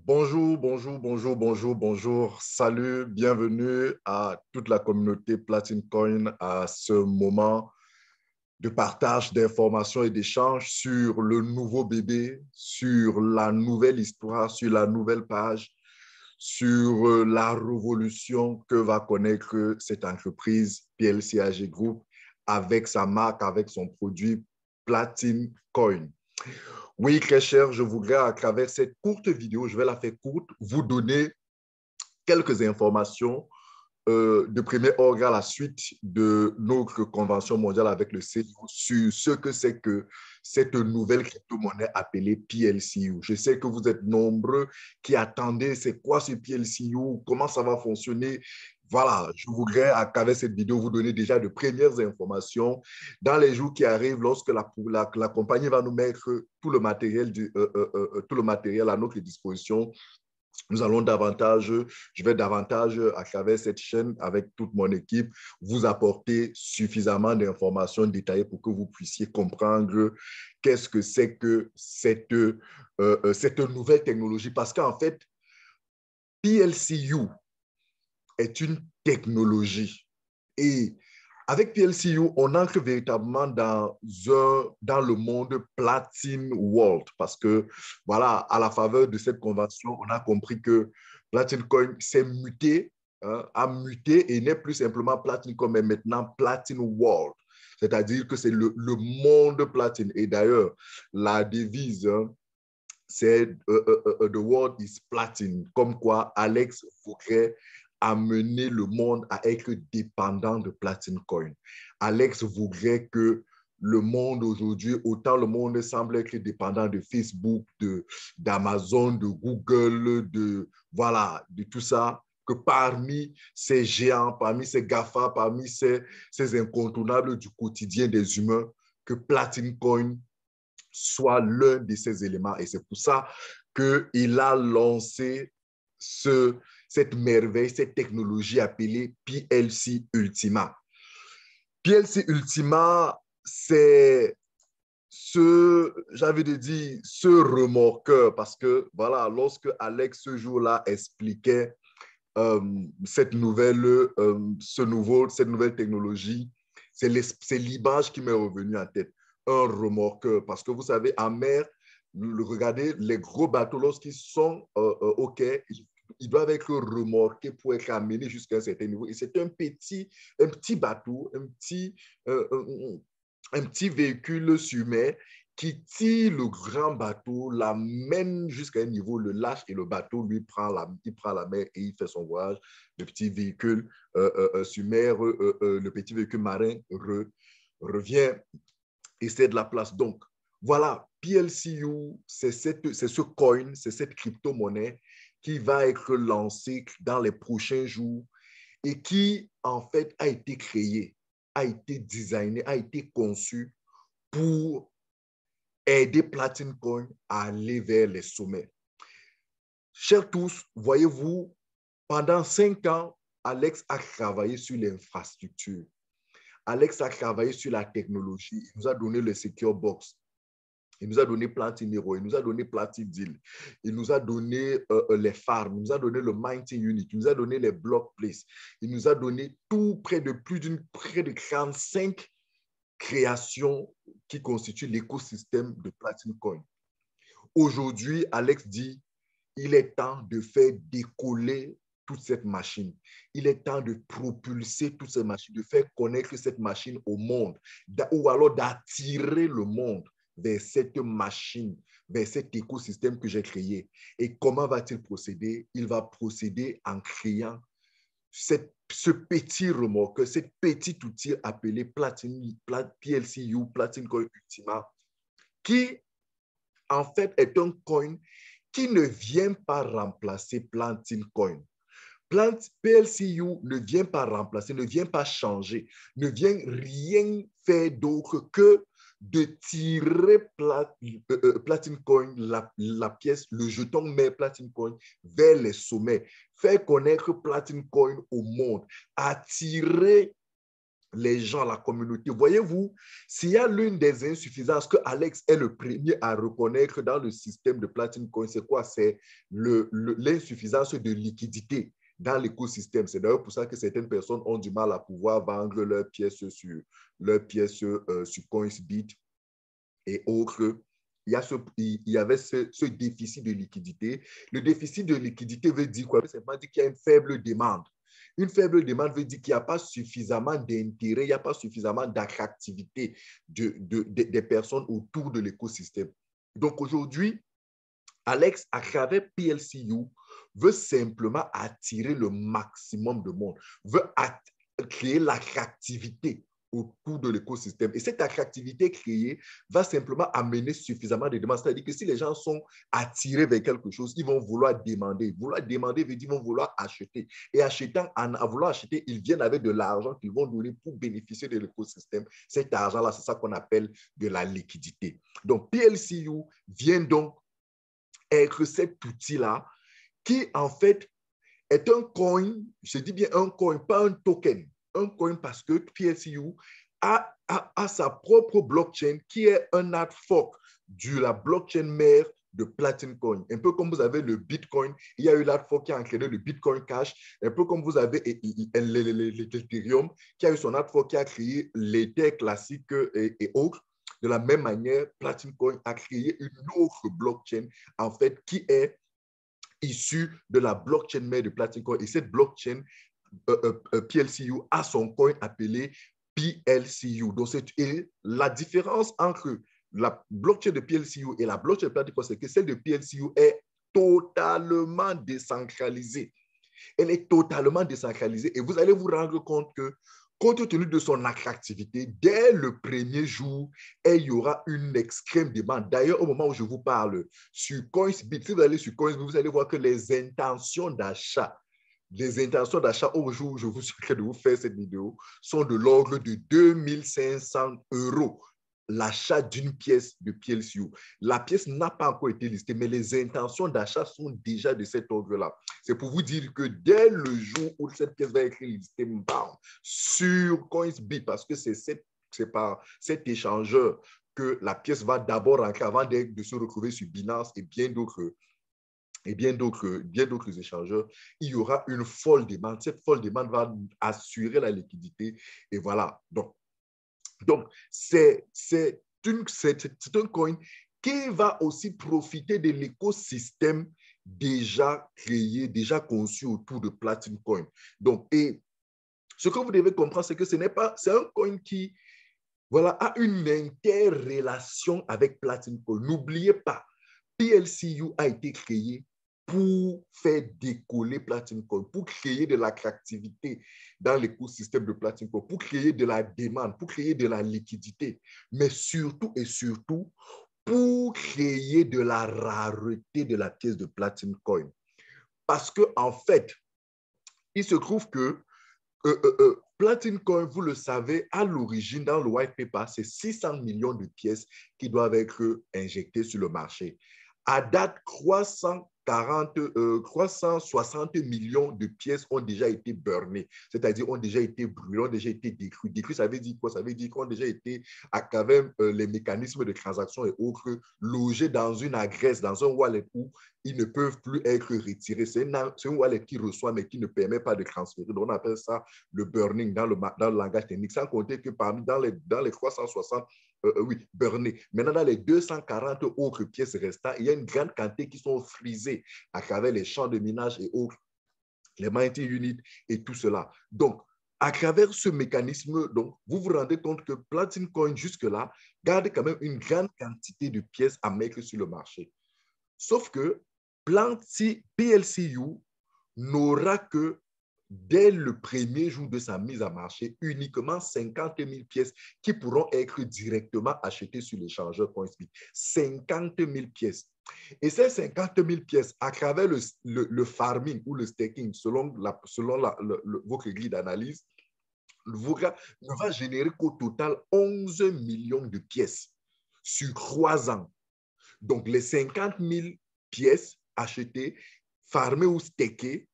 Bonjour, bonjour, bonjour, bonjour, bonjour. Salut, bienvenue à toute la communauté Platine Coin à ce moment de partage d'informations et d'échanges sur le nouveau bébé, sur la nouvelle histoire, sur la nouvelle page, sur la révolution que va connaître cette entreprise PLC AG Group avec sa marque, avec son produit Platine Coin. Oui, très cher, je voudrais à travers cette courte vidéo, je vais la faire courte, vous donner quelques informations de premier ordre à la suite de notre convention mondiale avec le CIO sur ce que c'est que cette nouvelle crypto-monnaie appelée PLCU. Je sais que vous êtes nombreux qui attendaient c'est quoi ce PLCU, comment ça va fonctionner. Voilà, je voudrais, à travers cette vidéo, vous donner déjà de premières informations dans les jours qui arrivent lorsque la compagnie va nous mettre tout le matériel, tout le matériel à notre disposition. Nous allons davantage, je vais davantage à travers cette chaîne avec toute mon équipe vous apporter suffisamment d'informations détaillées pour que vous puissiez comprendre qu'est-ce que c'est que cette nouvelle technologie. Parce qu'en fait, PLCU est une technologie et avec PLCU, on entre véritablement dans le monde Platine World parce que, voilà, à la faveur de cette convention, on a compris que Platine Coin s'est muté, a muté et n'est plus simplement Platine Coin, mais maintenant Platine World. C'est-à-dire que c'est le monde platine. Et d'ailleurs, la devise, c'est The World is Platine, comme quoi Alex voudrait amener le monde à être dépendant de Platine Coin. Alex voudrait que le monde aujourd'hui, autant le monde semble être dépendant de Facebook, d'Amazon, de Google, voilà, de tout ça, que parmi ces géants, parmi ces GAFA, parmi ces incontournables du quotidien des humains, que Platine Coin soit l'un de ces éléments. Et c'est pour ça qu'il a lancé cette merveille, cette technologie appelée PLC Ultima. PLC Ultima, c'est j'avais dit, ce remorqueur, parce que, voilà, lorsque Alex, ce jour-là, expliquait cette nouvelle technologie, c'est l'image qui m'est revenue en tête. Un remorqueur. Parce que vous savez, en mer, regardez, les gros bateaux, lorsqu'ils sont au quai, ils doivent être remorqués pour être amenés jusqu'à un certain niveau. Et c'est un petit bateau, un petit véhicule sur mer qui tire le grand bateau, l'amène jusqu'à un niveau, le lâche et le bateau, lui, il prend la mer et il fait son voyage. Le petit véhicule sur mer, le petit véhicule marin revient et c'est de la place. Donc, voilà, PLCU, c'est ce coin, c'est cette crypto-monnaie qui va être lancée dans les prochains jours et qui, en fait, a été créée, a été designée, a été conçue pour aider Platine Coin à aller vers les sommets. Chers tous, voyez-vous, pendant 5 ans, Alex a travaillé sur l'infrastructure. Alex a travaillé sur la technologie. Il nous a donné le Secure Box. Il nous a donné Platine Hero. Il nous a donné Platine Deal. Il nous a donné les farms. Il nous a donné le Mining Unit. Il nous a donné les Block Place. Il nous a donné tout près de 45 créations qui constituent l'écosystème de Platine Coin. Aujourd'hui, Alex dit, il est temps de faire décoller toute cette machine. Il est temps de propulser toute cette machine, de faire connaître cette machine au monde, ou alors d'attirer le monde vers cette machine, vers cet écosystème que j'ai créé. Et comment va-t-il procéder? Il va procéder en créant ce petit remorqueur, ce petit outil appelé PLCU, Platine Coin Ultima, qui en fait est un coin qui ne vient pas remplacer Platine Coin. PLCU ne vient pas remplacer, ne vient pas changer, ne vient rien faire d'autre que de tirer Platine Coin, la pièce, le jeton mère Platine Coin vers les sommets, faire connaître Platine Coin au monde, attirer les gens, la communauté. Voyez-vous, s'il y a l'une des insuffisances que Alex est le premier à reconnaître dans le système de Platinum Coin, c'est quoi? C'est l'insuffisance de liquidité dans l'écosystème. C'est d'ailleurs pour ça que certaines personnes ont du mal à pouvoir vendre leurs pièces sur Coinsbit et autres. Il y avait ce déficit de liquidité. Le déficit de liquidité veut dire quoi? C'est pas dire qu'il y a une faible demande. Une faible demande veut dire qu'il n'y a pas suffisamment d'intérêt, il n'y a pas suffisamment d'attractivité des personnes autour de l'écosystème. Donc aujourd'hui, Alex, à travers PLCU, veut simplement attirer le maximum de monde, veut créer l'attractivité autour de l'écosystème. Et cette attractivité créée va simplement amener suffisamment de demandes. C'est-à-dire que si les gens sont attirés vers quelque chose, ils vont vouloir demander. Vouloir demander veut dire qu'ils vont vouloir acheter. Et en vouloir acheter, ils viennent avec de l'argent qu'ils vont donner pour bénéficier de l'écosystème. Cet argent-là, c'est ça qu'on appelle de la liquidité. Donc, PLCU vient donc être cet outil-là qui, en fait, est un coin, je dis bien un coin, pas un token. Un coin parce que PLCU a sa propre blockchain qui est un hard fork de la blockchain mère de Platinum Coin. Un peu comme vous avez le Bitcoin, il y a eu l'hard fork qui a entraîné le Bitcoin Cash. Un peu comme vous avez l'Ethereum qui a eu son hard fork qui a créé l'Ether classique et autres. De la même manière, Platinum Coin a créé une autre blockchain, en fait, qui est issue de la blockchain mère de Platinum Coin. Et cette blockchain, PLCU, a son coin appelé PLCU. Donc, et la différence entre la blockchain de PLCU et la blockchain de Platinum Coin, c'est que celle de PLCU est totalement décentralisée. Elle est totalement décentralisée et vous allez vous rendre compte que, compte tenu de son attractivité, dès le premier jour, il y aura une extrême demande. D'ailleurs, au moment où je vous parle, sur Coinsbit, si vous allez sur Coinsbit, vous allez voir que les intentions d'achat au jour où je vous souhaite de vous faire cette vidéo sont de l'ordre de 2500 € l'achat d'une pièce de PLCU. La pièce n'a pas encore été listée, mais les intentions d'achat sont déjà de cet ordre-là. C'est pour vous dire que dès le jour où cette pièce va être listée sur Coinsbit, parce que c'est par cet échangeur que la pièce va d'abord rentrer avant de se retrouver sur Binance et bien d'autres échangeurs, il y aura une folle demande. Cette folle demande va assurer la liquidité. Et voilà. Donc c'est un coin qui va aussi profiter de l'écosystème déjà créé, déjà conçu autour de Platinum Coin. Donc, et ce que vous devez comprendre, c'est que c'est un coin qui, voilà, a une interrelation avec Platinum Coin. N'oubliez pas, PLCU a été créé pour faire décoller Platinum Coin, pour créer de l'attractivité dans l'écosystème de Platinum Coin, pour créer de la demande, pour créer de la liquidité, mais surtout et surtout pour créer de la rareté de la pièce de Platinum Coin. Parce que en fait, il se trouve que Platinum Coin, vous le savez, à l'origine, dans le white paper, c'est 600 millions de pièces qui doivent être injectées sur le marché. À date, 360 millions de pièces ont déjà été burnées, c'est-à-dire ont déjà été brûlées, ont déjà été détruites. Détruites, ça veut dire quoi? Ça veut dire qu'on a déjà été, à travers les mécanismes de transaction et autres, logés dans une adresse, dans un wallet où ils ne peuvent plus être retirés. C'est une wallet qui reçoit, mais qui ne permet pas de transférer. Donc, on appelle ça le burning dans le langage technique, sans compter que dans les 360 burnées. Maintenant, dans les 240 autres pièces restantes, il y a une grande quantité qui sont frisées à travers les champs de minage et autres, les mining units et tout cela. Donc, à travers ce mécanisme, donc, vous vous rendez compte que Platinum Coin, jusque-là, garde quand même une grande quantité de pièces à mettre sur le marché. Sauf que PLCU n'aura que, dès le premier jour de sa mise à marché, uniquement 50 000 pièces qui pourront être directement achetées sur l'échangeur Coinsbit. 50 000 pièces. Et ces 50 000 pièces, à travers le farming ou le staking, selon votre grille d'analyse, ne va générer qu'au total 11 millions de pièces sur 3 ans. Donc, les 50 000 pièces achetées, farmées ou stakées,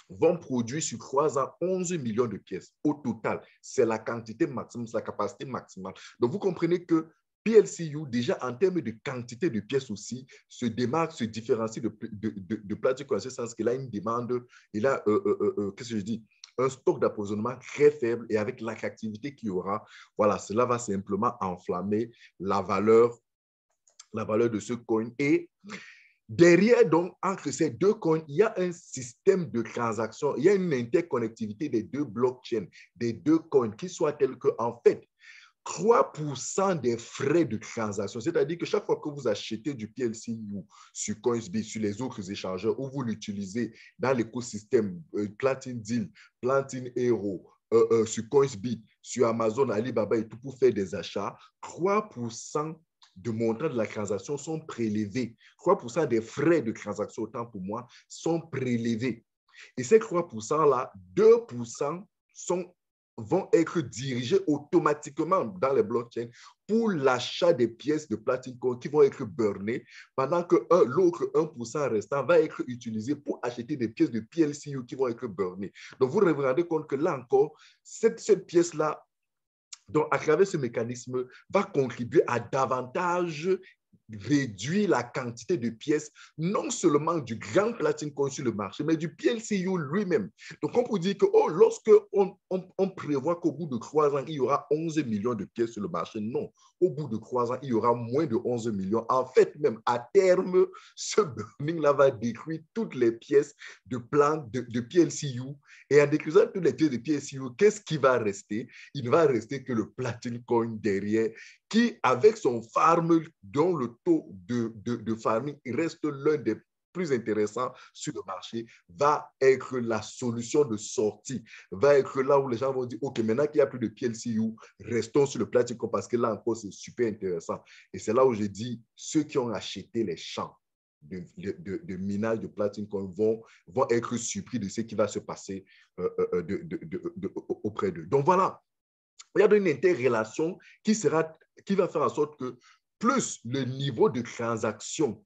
vont produire sur 3 ans 11 millions de pièces au total. C'est la quantité maximum, c'est la capacité maximale. Donc, vous comprenez que PLCU, déjà en termes de quantité de pièces aussi, se démarque, se différencie de Platine en ce sens qu'il a une demande, il a, qu'est-ce que je dis, un stock d'approvisionnement très faible et avec l'attractivité qu'il y aura, voilà, cela va simplement enflammer la valeur de ce coin. Et derrière, donc, entre ces deux coins, il y a un système de transaction, il y a une interconnectivité des deux blockchains, des deux coins, qui soit tel que, en fait, 3% des frais de transaction, c'est-à-dire que chaque fois que vous achetez du PLCU sur Coinsbit, sur les autres échangeurs, ou vous l'utilisez dans l'écosystème Platine Deal, Platine Hero, sur Coinsbit, sur Amazon, Alibaba et tout pour faire des achats, 3% de montant de la transaction sont prélevés. 3% des frais de transaction, autant pour moi, sont prélevés. Et ces 3%-là, 2% vont être dirigés automatiquement dans les blockchains pour l'achat des pièces de Platine qui vont être burnées, pendant que l'autre 1% restant va être utilisé pour acheter des pièces de PLCU qui vont être burnées. Donc, vous vous rendez compte que là encore, cette pièce-là, donc, à travers ce mécanisme, va contribuer à davantage réduire la quantité de pièces, non seulement du grand platine coin sur le marché, mais du PLCU lui-même. Donc, on peut dire que lorsque on prévoit qu'au bout de 3 ans, il y aura 11 millions de pièces sur le marché, non. Au bout de 3 ans, il y aura moins de 11 millions. En fait, même à terme, ce burning-là va détruire toutes les pièces de PLCU. Et en détruisant toutes les pièces de PLCU, qu'est-ce qui va rester? Il ne va rester que le platine coin derrière, qui, avec son farm, dont le taux de farming reste l'un des plus intéressants sur le marché, va être la solution de sortie, va être là où les gens vont dire, OK, maintenant qu'il n'y a plus de PLCU, restons sur le platine parce que là encore, c'est super intéressant. Et c'est là où je dis, ceux qui ont acheté les champs de minage de platine vont être surpris de ce qui va se passer auprès d'eux. Donc voilà, il y a une interrelation qui va faire en sorte que plus le niveau de transaction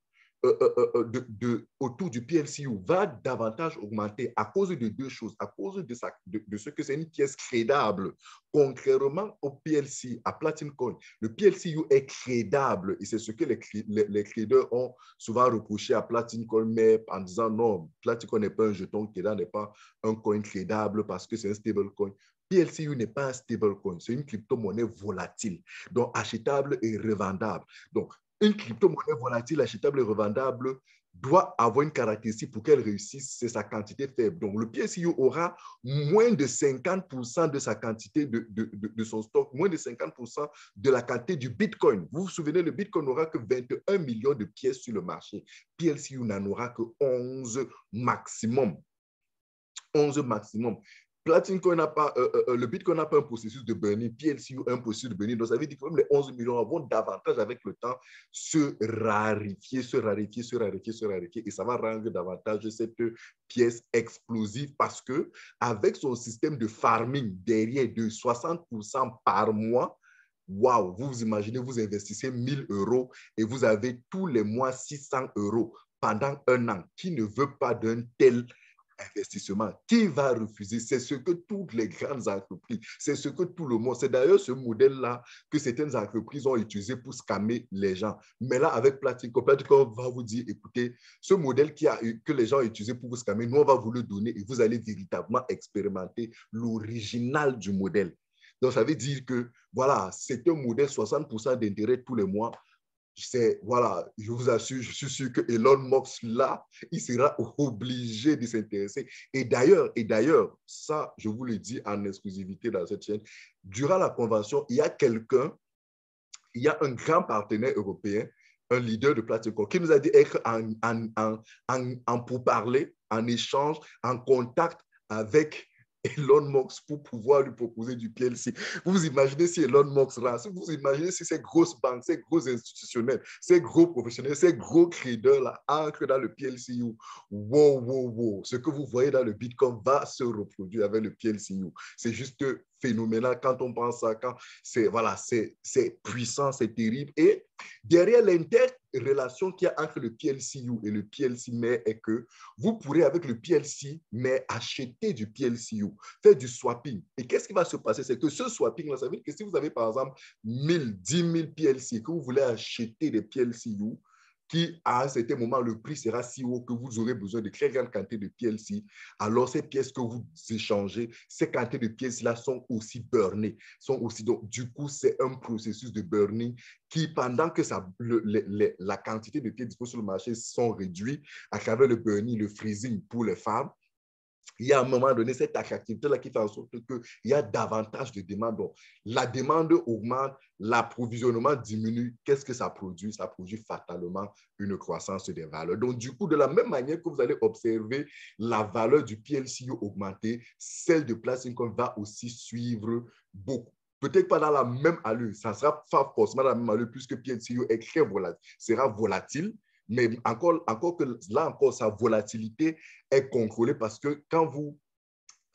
autour du PLCU va davantage augmenter à cause de deux choses, à cause de ce que c'est une pièce tradable. Contrairement au PLC, à Platine Coin, le PLCU est tradable et c'est ce que les traders ont souvent reproché à Platine Coin, mais en disant non, Platine Coin n'est pas un jeton tradable, n'est pas un coin tradable parce que c'est un stablecoin. PLCU n'est pas un stablecoin, c'est une crypto-monnaie volatile, donc achetable et revendable. Donc, une crypto-monnaie volatile, achetable et revendable doit avoir une caractéristique pour qu'elle réussisse, c'est sa quantité faible. Donc, le PLCU aura moins de 50% de sa quantité de son stock, moins de 50% de la quantité du Bitcoin. Vous vous souvenez, le Bitcoin n'aura que 21 millions de pièces sur le marché. PLCU n'en aura que 11 maximum. 11 maximum. Platine Coin n'a pas, le Bitcoin n'a pas un processus de burning, PLCU un processus de burning. Donc, ça veut dire que même les 11 millions vont davantage avec le temps se raréfier. Et ça va rendre davantage cette pièce explosive parce que avec son système de farming derrière de 60% par mois, waouh, vous imaginez, vous investissez 1000 euros et vous avez tous les mois 600 euros pendant un an. Qui ne veut pas d'un tel investissement? Qui va refuser? C'est ce que toutes les grandes entreprises, c'est ce que tout le monde, c'est d'ailleurs ce modèle-là que certaines entreprises ont utilisé pour scammer les gens. Mais là, avec Platico va vous dire, écoutez, ce modèle que les gens ont utilisé pour vous scammer, nous, on va vous le donner et vous allez véritablement expérimenter l'original du modèle. Donc, ça veut dire que, voilà, c'est un modèle 60% d'intérêt tous les mois. Voilà, je vous assure, je suis sûr que Elon Musk, là, il sera obligé de s'intéresser. Et d'ailleurs, ça, je vous le dis en exclusivité dans cette chaîne, durant la convention, il y a un grand partenaire européen, un leader de Platinum, qui nous a dit être en pourparlers, en échange, en contact avec Elon Musk pour pouvoir lui proposer du PLC. Vous imaginez si Elon Musk rentre, vous imaginez si ces grosses banques, ces gros institutionnels, ces gros professionnels, ces gros traders-là entrent dans le PLCU. Wow. Ce que vous voyez dans le Bitcoin va se reproduire avec le PLCU. C'est juste phénoménal quand on pense à quand c'est puissant, c'est terrible. Et derrière relation qu'il y a entre le PLCU et le PLC mère est que vous pourrez, avec le PLC mère, acheter du PLCU, faire du swapping. Et qu'est-ce qui va se passer? C'est que ce swapping-là, ça veut dire que si vous avez, par exemple, 1000 PLC, que vous voulez acheter des PLCU, qui, à un certain moment, le prix sera si haut que vous aurez besoin de très grandes quantités de PLC, alors ces pièces que vous échangez, ces quantités de pièces-là sont aussi burnées, sont aussi, donc, du coup, c'est un processus de burning qui, pendant que ça, la quantité de pièces disponibles sur le marché sont réduites à travers le burning, le freezing pour les femmes, il y a à un moment donné cette attractivité-là qui fait en sorte qu'il y a davantage de demandes. Donc, la demande augmente, l'approvisionnement diminue. Qu'est-ce que ça produit? Ça produit fatalement une croissance des valeurs. Donc, du coup, de la même manière que vous allez observer la valeur du PLCU augmenter, celle de Platinum va aussi suivre beaucoup. Peut-être pas dans la même allure, ça ne sera pas forcément dans la même allure puisque PLCU est très volatile, sera volatile, mais encore que là encore, sa volatilité est contrôlée parce que quand vous,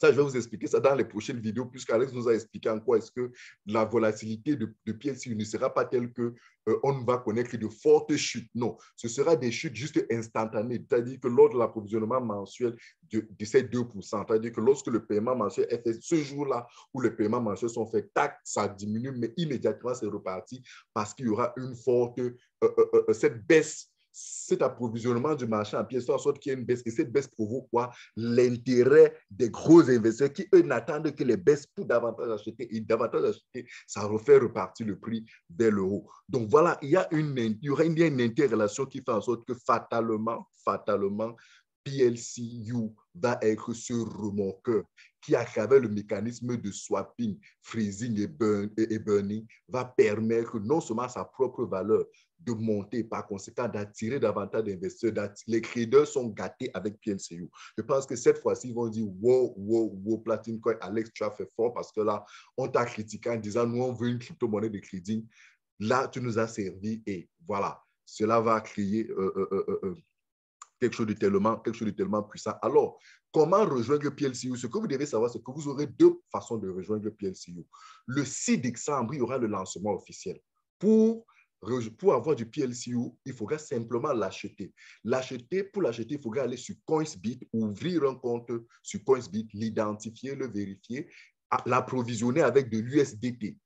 ça je vais vous expliquer ça dans les prochaines vidéos, puisqu'Alex nous a expliqué en quoi est-ce que la volatilité de PLC ne sera pas telle que on va connaître de fortes chutes. Non, ce sera des chutes juste instantanées, c'est-à-dire que lors de l'approvisionnement mensuel de ces 2%, c'est-à-dire que lorsque le paiement mensuel est fait, ce jour-là où les paiements mensuels sont faits, tac, ça diminue, mais immédiatement c'est reparti parce qu'il y aura une forte, cette baisse, cet approvisionnement du marché en pièces fait en sorte qu'il y ait une baisse. Et cette baisse provoque quoi? L'intérêt des gros investisseurs qui, eux, n'attendent que les baisses pour davantage acheter. Et davantage acheter, ça refait repartir le prix vers le haut. Donc voilà, il y aura une interrelation qui fait en sorte que fatalement, PLCU va être ce remorqueur qui, à travers le mécanisme de swapping, freezing et burning, va permettre non seulement à sa propre valeur de monter, par conséquent, d'attirer davantage d'investisseurs. Les créditeurs sont gâtés avec PLCU. Je pense que cette fois-ci, ils vont dire wow, Platinum Coin, Alex, tu as fait fort parce que là, on t'a critiqué en disant nous, on veut une crypto-monnaie de crédit. Là, tu nous as servi et voilà, cela va créer quelque chose de tellement puissant. Alors, comment rejoindre le PLCU? Ce que vous devez savoir, c'est que vous aurez deux façons de rejoindre le PLCU. Le 6 décembre, il y aura le lancement officiel. Pour avoir du PLCU, il faudra simplement l'acheter. Pour l'acheter, il faudra aller sur Coinsbit, ouvrir un compte sur Coinsbit, l'identifier, le vérifier, l'approvisionner avec de l'USDT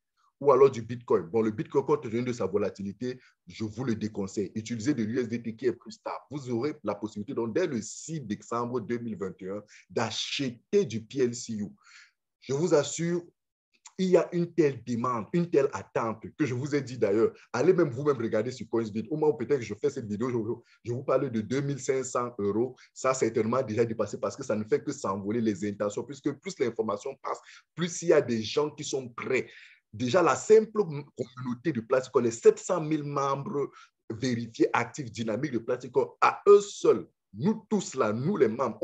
ou alors du Bitcoin. Bon, le Bitcoin, compte tenu de sa volatilité, je vous le déconseille. Utilisez de l'USDT qui est plus stable. Vous aurez la possibilité, donc, dès le 6 décembre 2021, d'acheter du PLCU. Je vous assure, il y a une telle demande, une telle attente que je vous ai dit d'ailleurs. Allez même vous-même regarder sur Coinsbit. Au moment où peut-être que je fais cette vidéo, je vous parle de 2500 €. Ça, certainement déjà dépassé parce que ça ne fait que s'envoler les intentions. Puisque plus l'information passe, plus il y a des gens qui sont prêts. Déjà, la simple communauté de Platicon, les 700 000 membres vérifiés, actifs, dynamiques de Platicon, à eux seuls, nous tous là, nous les membres,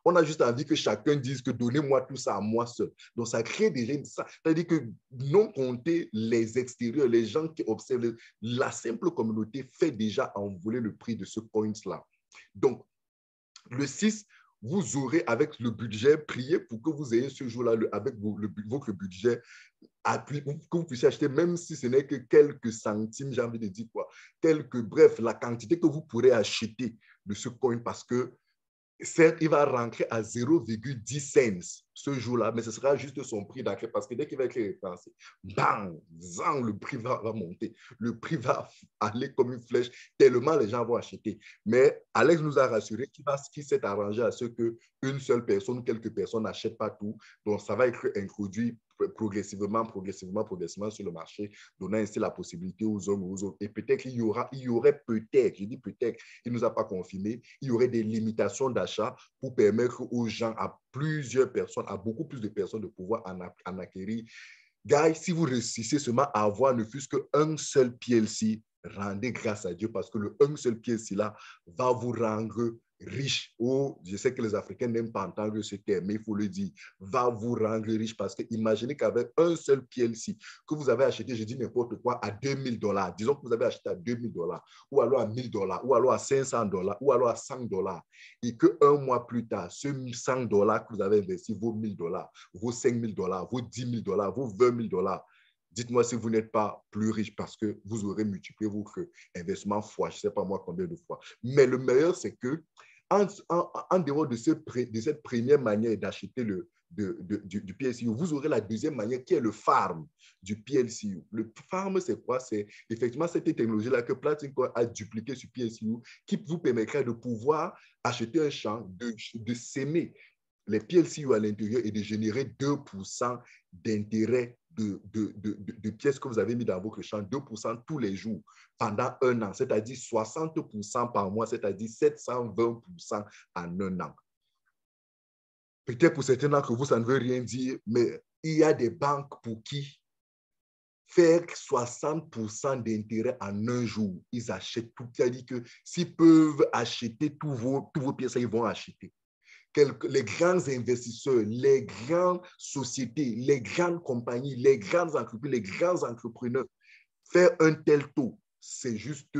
on a juste envie que chacun dise que donnez-moi tout ça à moi seul. Donc, ça crée déjà ça. C'est-à-dire que non compter les extérieurs, les gens qui observent, la simple communauté fait déjà envoler le prix de ce coin-là. Donc, le 6, vous aurez avec le budget, prié pour que vous ayez ce jour-là, avec votre budget, que vous puissiez acheter, même si ce n'est que quelques centimes, j'ai envie de dire quoi, bref, la quantité que vous pourrez acheter de ce coin parce que certes, il va rentrer à 0,10 cents ce jour-là, mais ce sera juste son prix d'achat parce que dès qu'il va être référencé, bang, zang, le prix va monter. Le prix va aller comme une flèche, tellement les gens vont acheter. Mais Alex nous a rassuré qu'il s'est arrangé à ce qu'une seule personne ou quelques personnes n'achètent pas tout. Donc, ça va être introduit progressivement sur le marché, donnant ainsi la possibilité aux hommes ou aux autres. Et peut-être qu'il y aurait peut-être, je dis peut-être, il ne nous a pas confirmé, il y aurait des limitations d'achat pour permettre aux gens, à plusieurs personnes, à beaucoup plus de personnes de pouvoir en acquérir. Guys, si vous réussissez seulement à avoir ne fût-ce qu'un seul PLC, rendez grâce à Dieu parce que le un seul PLC là va vous rendre riche. Oh, je sais que les Africains n'aiment pas entendre ce terme, mais il faut le dire, va vous rendre riche parce que imaginez qu'avec un seul PLC que vous avez acheté, je dis n'importe quoi, à 2000 $, disons que vous avez acheté à 2000 $, ou alors à 1000 $, ou alors à 500 $, ou alors à 100 $, et qu'un mois plus tard, ce 100 $ que vous avez investi, vos 1000 $, vos 5000 $, vos 10 000 $, vos 20 000 $, Dites-moi si vous n'êtes pas plus riche parce que vous aurez multiplié votre investissement fois, je ne sais pas moi combien de fois. Mais le meilleur, c'est que en dehors de cette première manière d'acheter du PLCU, vous aurez la deuxième manière qui est le farm du PLCU. Le farm, c'est quoi? C'est effectivement cette technologie-là que Platinum a dupliqué sur PLCU qui vous permettra de pouvoir acheter un champ, de s'aimer les PLCU à l'intérieur et de générer 2% d'intérêt de pièces que vous avez mis dans votre champ, 2% tous les jours pendant un an, c'est-à-dire 60% par mois, c'est-à-dire 720% en un an. Peut-être pour certains d'entre vous, ça ne veut rien dire, mais il y a des banques pour qui faire 60% d'intérêt en un jour, ils achètent tout. C'est-à-dire que s'ils peuvent acheter tous vos pièces, ils vont acheter. Les grands investisseurs, les grandes sociétés, les grandes compagnies, les grandes entreprises, les grands entrepreneurs, faire un tel taux, c'est juste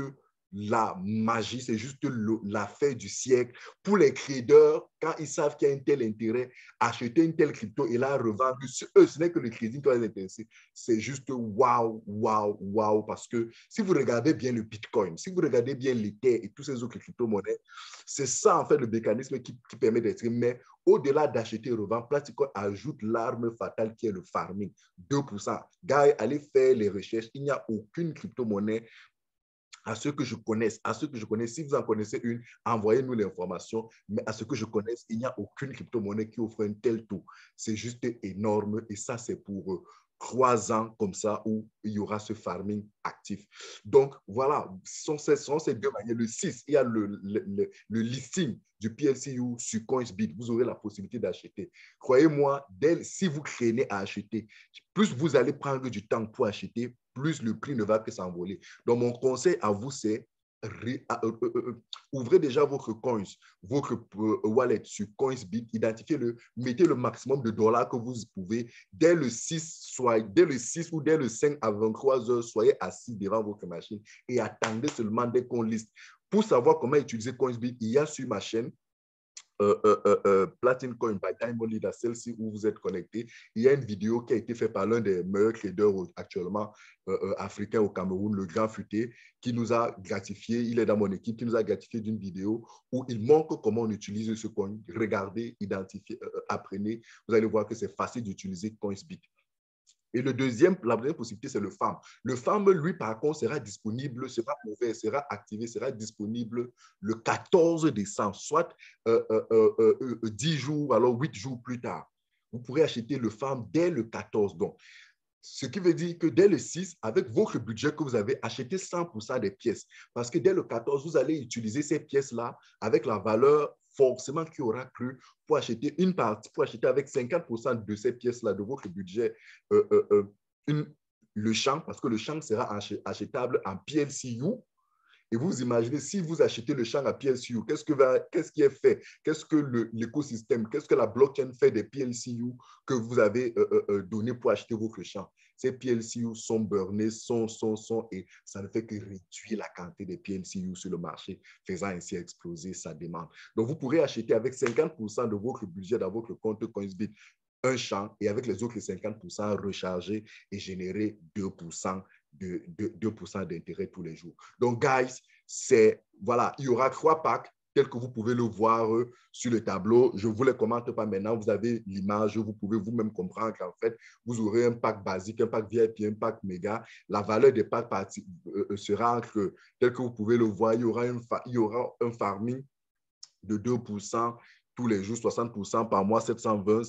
la magie, c'est juste l'affaire du siècle. Pour les traders, quand ils savent qu'il y a un tel intérêt, acheter une telle crypto et la revendre, eux, ce n'est que le crédit qui va les intéresser. C'est juste waouh, waouh, waouh. Parce que si vous regardez bien le Bitcoin, si vous regardez bien l'Ether et tous ces autres crypto-monnaies, c'est ça, en fait, le mécanisme qui permet d'être. Mais au-delà d'acheter et revendre, Platinum ajoute l'arme fatale qui est le farming. 2%. Gars, allez faire les recherches. Il n'y a aucune crypto-monnaie à ceux que je connaisse, si vous en connaissez une, envoyez-nous l'information, mais à ce que je connaisse, il n'y a aucune crypto-monnaie qui offre un tel taux. C'est juste énorme et ça, c'est pour 3 ans comme ça où il y aura ce farming actif. Donc, voilà, ce sont ces deux manières. Le 6, il y a le listing du PLCU sur Coinsbit. Vous aurez la possibilité d'acheter. Croyez-moi, si vous craignez à acheter, plus vous allez prendre du temps pour acheter, plus le prix ne va que s'envoler. Donc, mon conseil à vous, c'est ouvrez déjà votre coins, votre wallet sur Coinsbit, identifiez-le, mettez le maximum de dollars que vous pouvez. Dès le 6 ou dès le 5 à 23 heures, soyez assis devant votre machine et attendez seulement dès qu'on liste. Pour savoir comment utiliser Coinsbit, il y a sur ma chaîne Platinum Coin by Diamond Leader, celle-ci où vous êtes connecté. Il y a une vidéo qui a été faite par l'un des meilleurs traders actuellement africains au Cameroun, le Grand Futé, qui nous a gratifié. Il est dans mon équipe, qui nous a gratifié d'une vidéo où il montre comment on utilise ce coin. Regardez, identifiez, apprenez. Vous allez voir que c'est facile d'utiliser Coinsbit. Et la deuxième possibilité, c'est le farm. Le farm, lui, par contre, sera disponible, sera ouvert, sera activé, sera disponible le 14 décembre, soit 10 jours, alors 8 jours plus tard. Vous pourrez acheter le farm dès le 14. Donc, ce qui veut dire que dès le 6, avec votre budget que vous avez, achetez 100% des pièces. Parce que dès le 14, vous allez utiliser ces pièces-là avec la valeur forcément qui aura cru pour acheter une partie, pour acheter avec 50% de ces pièces-là de votre budget le champ, parce que le champ sera achetable en PLCU. Et vous imaginez, si vous achetez le champ à PLCU, qu'est-ce qui est fait? Qu'est-ce que l'écosystème, qu'est-ce que la blockchain fait des PLCU que vous avez donné pour acheter votre champ? Ces PLCU sont burnés, et ça ne fait que réduire la quantité des PLCU sur le marché, faisant ainsi exploser sa demande. Donc, vous pourrez acheter avec 50% de votre budget dans votre compte Coinsbit un champ et avec les autres 50% recharger et générer 2% d'intérêt tous les jours. Donc, guys, voilà, il y aura 3 packs tels que vous pouvez le voir sur le tableau. Je ne vous les commente pas maintenant. Vous avez l'image. Vous pouvez vous-même comprendre qu'en fait, vous aurez un pack basique, un pack VIP, un pack méga. La valeur des packs sera entre, tel que vous pouvez le voir, il y aura un farming de 2% tous les jours, 60% par mois, 720.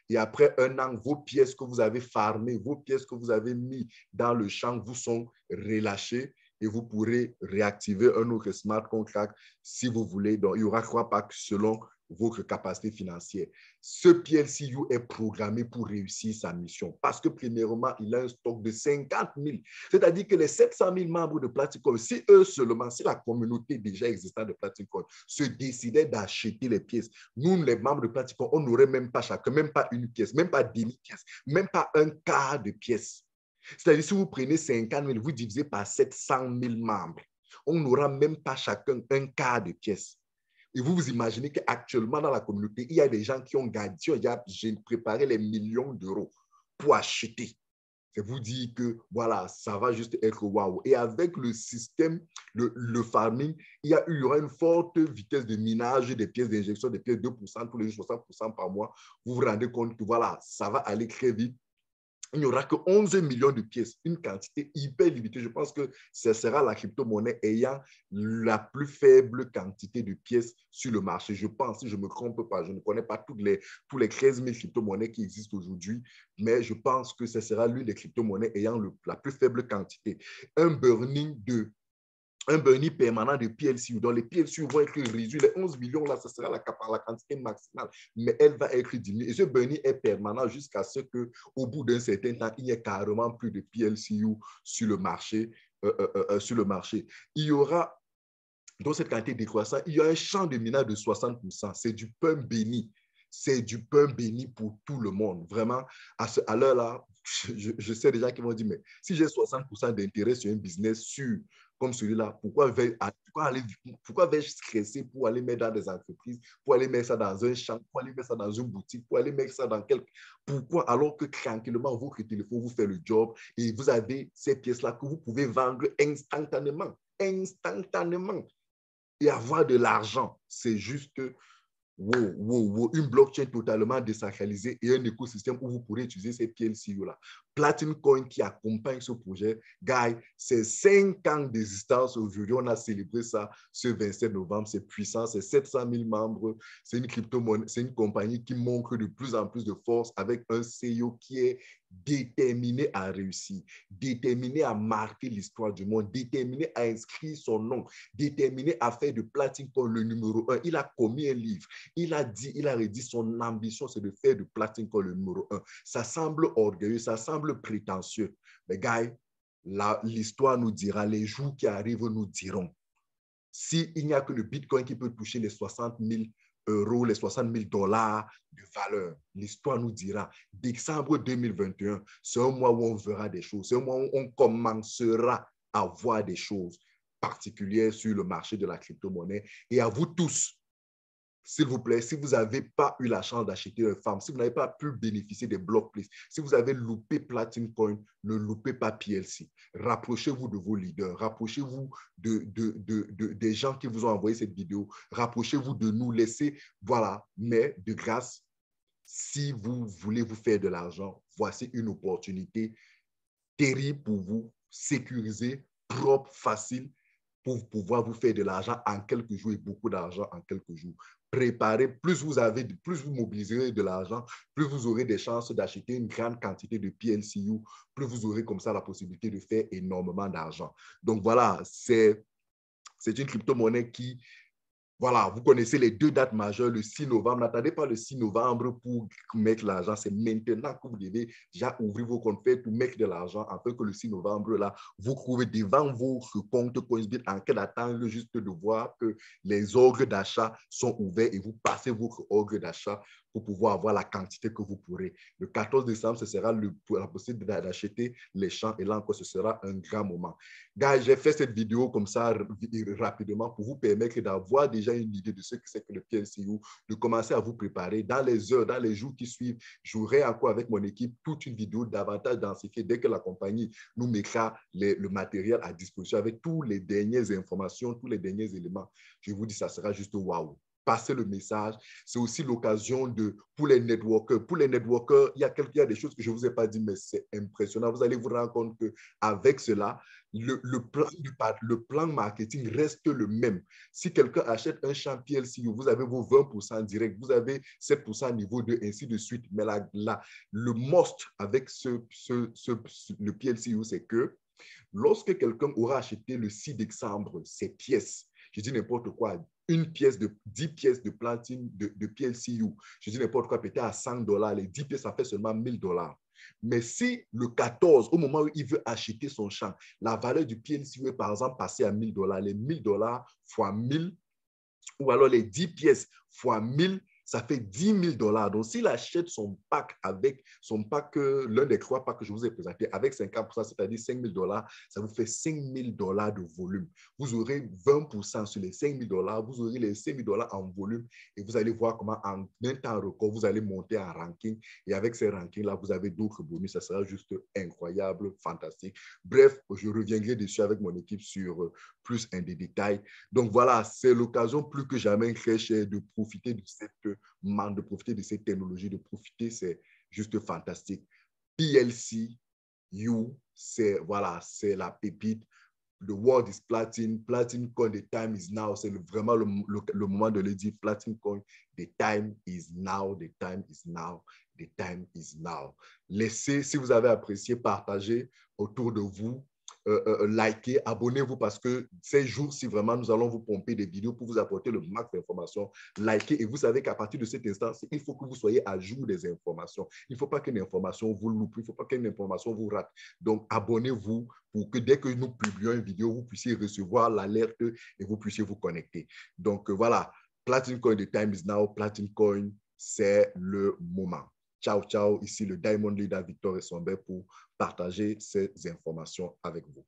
Et après un an, vos pièces que vous avez farmées, vos pièces que vous avez mis dans le champ vous sont relâchées et vous pourrez réactiver un autre smart contract si vous voulez. Donc, il y aura 3 packs selon votre capacité financière. Ce PLCU est programmé pour réussir sa mission parce que, premièrement, il a un stock de 50 000. C'est-à-dire que les 700 000 membres de Platinum, si eux seulement, si la communauté déjà existante de Platinum se décidait d'acheter les pièces, nous, les membres de Platinum, on n'aurait même pas chacun, même pas une pièce, même pas 10 000 pièces, même pas un quart de pièce. C'est-à-dire, si vous prenez 50 000, vous divisez par 700 000 membres, on n'aura même pas chacun un quart de pièce. Et vous vous imaginez qu'actuellement, dans la communauté, il y a des gens qui ont préparé les millions d'euros pour acheter. C'est vous dire que, voilà, ça va juste être waouh. Et avec le système, le farming, il y aura une forte vitesse de minage des pièces d'injection, des pièces 2% tous les 60% par mois. Vous vous rendez compte que, voilà, ça va aller très vite. Il n'y aura que 11 millions de pièces, une quantité hyper limitée. Je pense que ce sera la crypto-monnaie ayant la plus faible quantité de pièces sur le marché. Je pense, si je ne me trompe pas, je ne connais pas tous les 13 000 crypto-monnaies qui existent aujourd'hui, mais je pense que ce sera l'une des crypto-monnaies ayant la plus faible quantité. Un burn-in permanent de PLCU. Donc, les PLCU vont être réduits. Les 11 millions, là, ce sera la quantité maximale, mais elle va être diminuée. Et ce burn-in est permanent jusqu'à ce qu'au bout d'un certain temps, il n'y ait carrément plus de PLCU sur le marché. Il y aura, dans cette quantité décroissante, il y a un champ de minage de 60%. C'est du pain béni. C'est du pain béni pour tout le monde. Vraiment, à l'heure là, je sais déjà qu'ils vont dire, mais si j'ai 60% d'intérêt sur un business sûr comme celui-là, pourquoi vais-je stresser pour aller mettre dans des entreprises, pour aller mettre ça dans un champ, pour aller mettre ça dans une boutique, pour aller mettre ça dans quelque... Pourquoi alors que tranquillement, votre téléphone vous fait le job et vous avez ces pièces-là que vous pouvez vendre instantanément et avoir de l'argent. C'est juste une blockchain totalement désacralisée et un écosystème où vous pourrez utiliser ces PLCO-là. Platinum Coin qui accompagne ce projet, Guy, c'est 5 ans d'existence aujourd'hui. On a célébré ça ce 27 novembre. C'est puissant, c'est 700 000 membres. C'est une crypto-monnaie, c'est une compagnie qui montre de plus en plus de force avec un CEO qui est déterminé à réussir, déterminé à marquer l'histoire du monde, déterminé à inscrire son nom, déterminé à faire de Platinum Coin le numéro 1. Il a commis un livre. Il a redit son ambition, c'est de faire de Platinum Coin le numéro 1. Ça semble orgueilleux, ça semble prétentieux. Mais gars, l'histoire nous dira, les jours qui arrivent nous diront. S'il n'y a que le Bitcoin qui peut toucher les 60 000 euros, les 60 000 dollars de valeur, l'histoire nous dira, décembre 2021, c'est un mois où on verra des choses, c'est un mois où on commencera à voir des choses particulières sur le marché de la crypto-monnaie. Et à vous tous, s'il vous plaît, si vous n'avez pas eu la chance d'acheter un farm, si vous n'avez pas pu bénéficier des blocs plus, si vous avez loupé Platinum Coin, ne loupez pas PLC. Rapprochez-vous de vos leaders, rapprochez-vous des gens qui vous ont envoyé cette vidéo, rapprochez-vous de nous, laissez, voilà, mais de grâce, si vous voulez vous faire de l'argent, voici une opportunité terrible pour vous, sécurisée, propre, facile, pour pouvoir vous faire de l'argent en quelques jours et beaucoup d'argent en quelques jours. Préparez, plus vous mobiliserez de l'argent, plus vous aurez des chances d'acheter une grande quantité de PLCU, plus vous aurez comme ça la possibilité de faire énormément d'argent. Donc voilà, c'est une crypto-monnaie qui, voilà, vous connaissez les 2 dates majeures, le 6 novembre. N'attendez pas le 6 novembre pour mettre l'argent. C'est maintenant que vous devez déjà ouvrir vos comptes faits pour mettre de l'argent afin que le 6 novembre, là, vous trouvez devant votre compte Coinsbit en cas d'attendre juste de voir que les ordres d'achat sont ouverts et vous passez votre ordre d'achat pour pouvoir avoir la quantité que vous pourrez. Le 14 décembre, ce sera la possibilité d'acheter les champs et là encore, ce sera un grand moment. Gars, j'ai fait cette vidéo comme ça rapidement pour vous permettre d'avoir déjà une idée de ce que c'est que le PLCU, de commencer à vous préparer dans les heures, dans les jours qui suivent. J'aurai encore avec mon équipe toute une vidéo davantage densifiée dès que la compagnie nous mettra le matériel à disposition avec toutes les dernières informations, tous les derniers éléments. Je vous dis, ça sera juste waouh. Passer le message. C'est aussi l'occasion pour les networkers. Pour les networkers, il y a des choses que je ne vous ai pas dit, mais c'est impressionnant. Vous allez vous rendre compte qu'avec cela, le plan marketing reste le même. Si quelqu'un achète un champ PLCU, vous avez vos 20% direct, vous avez 7% niveau 2, ainsi de suite. Mais le must avec le PLCU, c'est que lorsque quelqu'un aura acheté le 6 décembre ses pièces, je dis n'importe quoi, 10 pièces de platine de PLCU, je dis n'importe quoi, peut-être à $100, les 10 pièces, ça fait seulement $1000. Mais si le 14, au moment où il veut acheter son champ, la valeur du PLCU est par exemple passée à $1000, les $1000 fois 1000, ou alors les 10 pièces fois 1000, ça fait 10 000 $. Donc, s'il achète son pack avec son pack, l'un des 3 packs que je vous ai présenté, avec 50%, c'est-à-dire 5 000 $, ça vous fait 5 000 $ de volume. Vous aurez 20% sur les 5 000 $, vous aurez les 5 000 $ en volume et vous allez voir comment en un temps record, vous allez monter en ranking. Et avec ces rankings-là, vous avez d'autres bonus. Ça sera juste incroyable, fantastique. Bref, je reviendrai dessus avec mon équipe sur plus un des détails. Donc voilà, c'est l'occasion plus que jamais, très cher, de profiter de cette technologie, de profiter, c'est juste fantastique. PLC, You, c'est voilà, c'est la pépite. The world is platinum. Platinum coin, the time is now. C'est vraiment le moment de le dire. Platinum coin, the time is now. The time is now. The time is now. Laissez, si vous avez apprécié, partagez autour de vous. Likez, abonnez-vous parce que ces jours-ci, vraiment, nous allons vous pomper des vidéos pour vous apporter le max d'informations. Likez et vous savez qu'à partir de cet instant, il faut que vous soyez à jour des informations. Il ne faut pas qu'une information vous loupe, il ne faut pas qu'une information vous rate. Donc, abonnez-vous pour que dès que nous publions une vidéo, vous puissiez recevoir l'alerte et vous puissiez vous connecter. Donc, voilà, Platinum Coin, the time is now. Platinum Coin, c'est le moment. Ciao, ciao. Ici le Diamond Leader Victor Essombe pour partager ces informations avec vous.